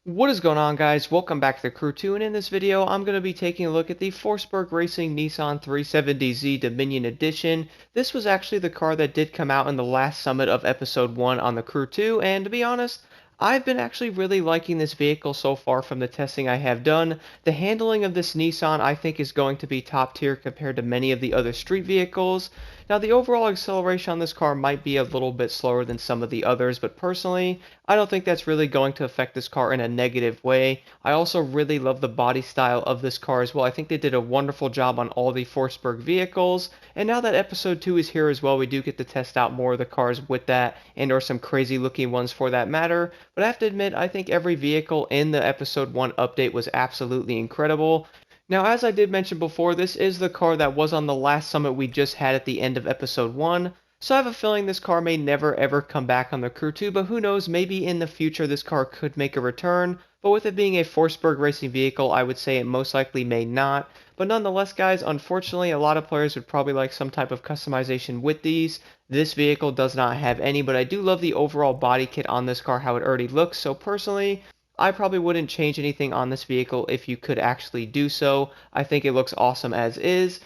What is going on, guys? Welcome back to the Crew 2, and in this video I'm going to be taking a look at the Forsberg Racing Nissan 370Z Dominion Edition. This was actually the car that did come out in the last summit of episode 1 on the Crew 2, and to be honest, I've been actually really liking this vehicle so far from the testing I have done. The handling of this Nissan I think is going to be top tier compared to many of the other street vehicles. Now the overall acceleration on this car might be a little bit slower than some of the others, but personally, I don't think that's really going to affect this car in a negative way. I also really love the body style of this car as well. I think they did a wonderful job on all the Forsberg vehicles. And now that episode 2 is here as well, we do get to test out more of the cars with that, and or some crazy looking ones for that matter. But I have to admit, I think every vehicle in the episode 1 update was absolutely incredible. Now, as I did mention before, this is the car that was on the last summit we just had at the end of episode 1. So I have a feeling this car may never ever come back on the Crew 2, but who knows, maybe in the future this car could make a return. But with it being a Forsberg racing vehicle, I would say it most likely may not. But nonetheless, guys, unfortunately, a lot of players would probably like some type of customization with these. This vehicle does not have any, but I do love the overall body kit on this car, how it already looks. So personally, I probably wouldn't change anything on this vehicle if you could actually do so. I think it looks awesome as is.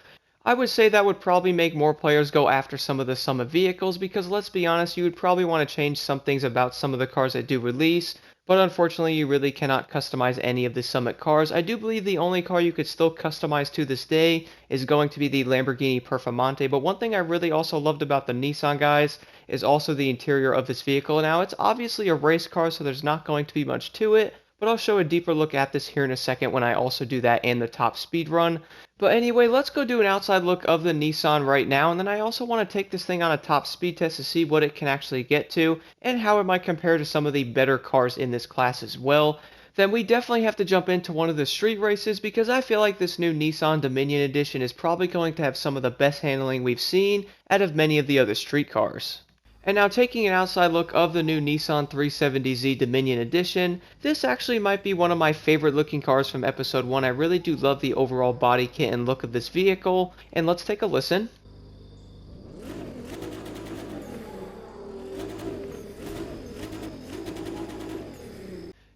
I would say that would probably make more players go after some of the Summit vehicles because let's be honest, you would probably want to change some things about some of the cars that do release, but unfortunately you really cannot customize any of the Summit cars. I do believe the only car you could still customize to this day is going to be the Lamborghini Performante, but one thing I really also loved about the Nissan guys is also the interior of this vehicle. Now it's obviously a race car, so there's not going to be much to it, but I'll show a deeper look at this here in a second when I also do that and the top speed run. But anyway, let's go do an outside look of the Nissan right now, and then I also want to take this thing on a top speed test to see what it can actually get to, and how it might compare to some of the better cars in this class as well. Then we definitely have to jump into one of the street races, because I feel like this new Nissan Dominion Edition is probably going to have some of the best handling we've seen out of many of the other street cars. And now taking an outside look of the new Nissan 370Z Dominion Edition, this actually might be one of my favorite looking cars from episode 1. I really do love the overall body kit and look of this vehicle, and let's take a listen.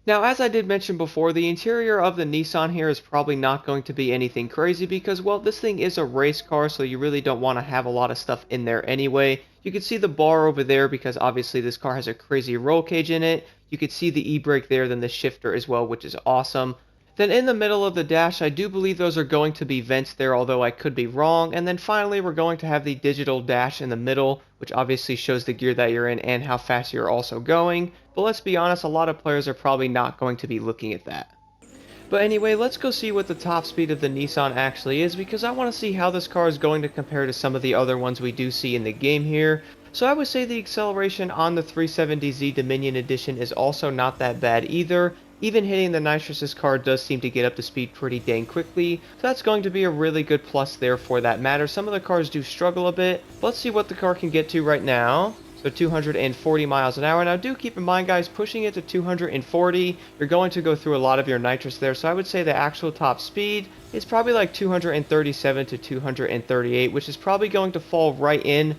Now, as I did mention before, the interior of the Nissan here is probably not going to be anything crazy because, well, this thing is a race car, so you really don't want to have a lot of stuff in there anyway. You can see the bar over there because obviously this car has a crazy roll cage in it. You can see the e-brake there, then the shifter as well, which is awesome. Then in the middle of the dash, I do believe those are going to be vents there, although I could be wrong. And then finally, we're going to have the digital dash in the middle, which obviously shows the gear that you're in and how fast you're also going. But let's be honest, a lot of players are probably not going to be looking at that. But anyway, let's go see what the top speed of the Nissan actually is, because I want to see how this car is going to compare to some of the other ones we do see in the game here. So I would say the acceleration on the 370Z Dominion Edition is also not that bad either. Even hitting the nitrous, this car does seem to get up to speed pretty dang quickly, so that's going to be a really good plus there for that matter. Some of the cars do struggle a bit. Let's see what the car can get to right now. So 240 miles an hour. Now do keep in mind, guys, pushing it to 240, you're going to go through a lot of your nitrous there. So I would say the actual top speed is probably like 237 to 238, which is probably going to fall right in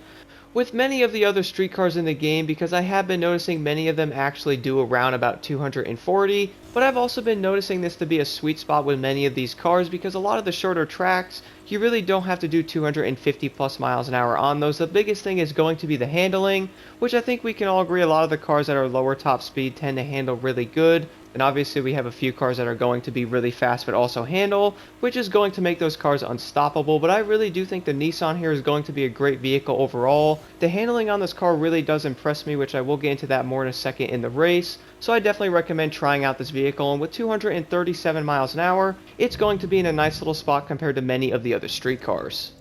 with many of the other street cars in the game, because I have been noticing many of them actually do around about 240, but I've also been noticing this to be a sweet spot with many of these cars because a lot of the shorter tracks, you really don't have to do 250 plus miles an hour on those. The biggest thing is going to be the handling, which I think we can all agree a lot of the cars that are lower top speed tend to handle really good. And obviously we have a few cars that are going to be really fast but also handle, which is going to make those cars unstoppable. But I really do think the Nissan here is going to be a great vehicle overall. The handling on this car really does impress me, which I will get into that more in a second in the race. So I definitely recommend trying out this vehicle, and with 237 miles an hour, it's going to be in a nice little spot compared to many of the other street cars.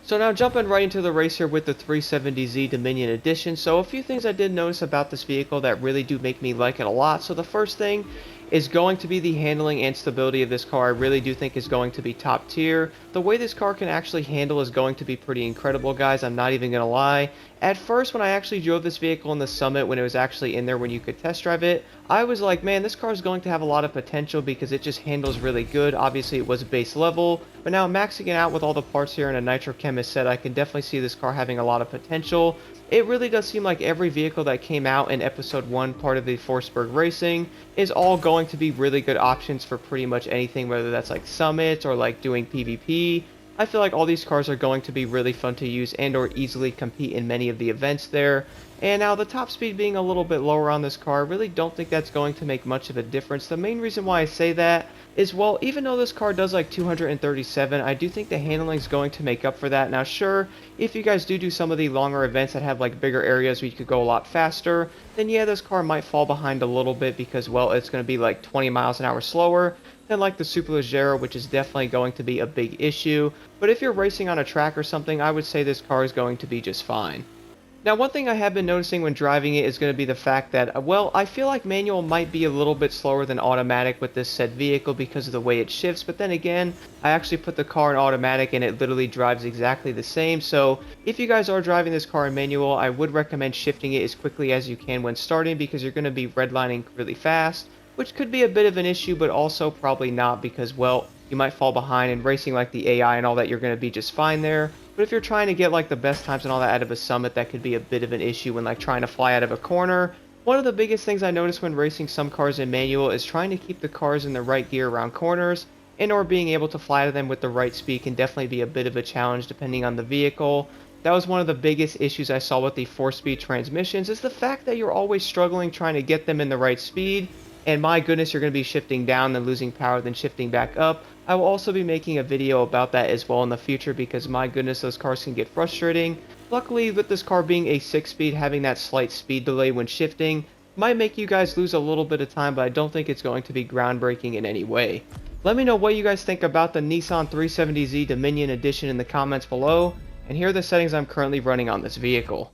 So now jumping right into the race here with the 370Z Dominion Edition. So a few things I did notice about this vehicle that really do make me like it a lot. So the first thing is going to be the handling and stability of this car. I really do think is going to be top tier. The way this car can actually handle is going to be pretty incredible, guys. I'm not even going to lie. At first, when I actually drove this vehicle in the Summit, when it was actually in there when you could test drive it, I was like, man, this car is going to have a lot of potential because it just handles really good. Obviously, it was base level, but now maxing it out with all the parts here in a Nitro Chemist set, I can definitely see this car having a lot of potential. it really does seem like every vehicle that came out in episode 1 part of the Forsberg Racing is all going to be really good options for pretty much anything, whether that's like summits or like doing PvP. I feel like all these cars are going to be really fun to use and or easily compete in many of the events there. And now the top speed being a little bit lower on this car, I really don't think that's going to make much of a difference. The main reason why I say that is, well, even though this car does like 237, I do think the handling is going to make up for that. Now sure, if you guys do some of the longer events that have like bigger areas where you could go a lot faster, then yeah, this car might fall behind a little bit because, well, it's going to be like 20 miles an hour slower than like the Superleggera, which is definitely going to be a big issue. But if you're racing on a track or something, I would say this car is going to be just fine. Now, one thing I have been noticing when driving it is going to be the fact that, well, I feel like manual might be a little bit slower than automatic with this said vehicle because of the way it shifts, but then again, I actually put the car in automatic and it literally drives exactly the same. So if you guys are driving this car in manual, I would recommend shifting it as quickly as you can when starting, because you're going to be redlining really fast, which could be a bit of an issue, but also probably not, because, well, you might fall behind, and racing like the AI and all that, you're going to be just fine there. But if you're trying to get like the best times and all that out of a summit, that could be a bit of an issue when like trying to fly out of a corner. One of the biggest things I notice when racing some cars in manual is trying to keep the cars in the right gear around corners, and or being able to fly to them with the right speed can definitely be a bit of a challenge depending on the vehicle. That was one of the biggest issues I saw with the 4-speed transmissions, is the fact that you're always struggling trying to get them in the right speed. And my goodness, you're going to be shifting down, then losing power, then shifting back up. I will also be making a video about that as well in the future, because my goodness, those cars can get frustrating. Luckily, with this car being a 6-speed, having that slight speed delay when shifting might make you guys lose a little bit of time, but I don't think it's going to be groundbreaking in any way. Let me know what you guys think about the Nissan 370Z Dominion Edition in the comments below, and here are the settings I'm currently running on this vehicle.